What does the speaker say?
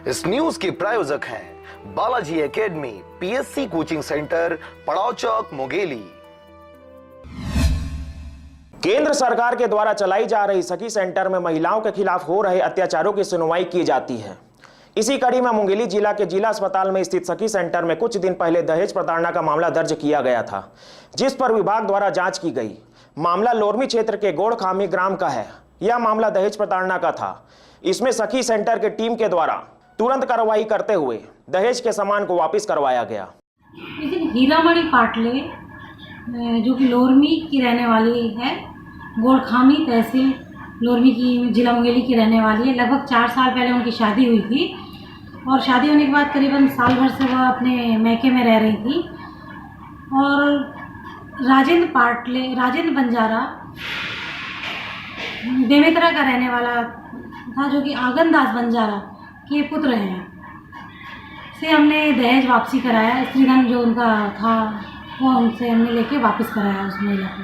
इस न्यूज के प्रायोजक हैं Balaji academy PSC coaching centre, पड़ाव चौक, मुंगेली। केंद्र सरकार के द्वारा चलाई जा रही सखी सेंटर में महिलाओं के खिलाफ हो रहे अत्याचारों की सुनवाई की जाती है। इसी कड़ी में मुंगेली जिला के जिला अस्पताल में स्थित सखी सेंटर में कुछ दिन पहले दहेज प्रताड़ना का मामला दर्ज किया गया था, जिस पर विभाग द्वारा जांच की गई। मामला लोरमी क्षेत्र के गोड़खामी ग्राम का है। यह मामला दहेज प्रताड़ना का था। इसमें सखी सेंटर के टीम के द्वारा तुरंत कार्रवाई करते हुए दहेज के सामान को वापस करवाया गया। लेकिन हीरामणि पाटले जो कि लोरमी की रहने वाली है, गोड़खामी तहसील लोरमी की, जिला मुंगेली की रहने वाली है। लगभग 4 साल पहले उनकी शादी हुई थी और शादी होने के बाद करीबन साल भर से वह अपने मैके में रह रही थी। और राजेंद्र बंजारा बेमेतरा का रहने वाला था, जो कि आगनदास बंजारा के पुत्र हैं, से हमने दहेज वापसी कराया। स्त्रीधन जो उनका था वो उनसे हमने लेके वापस कराया उस महिला को।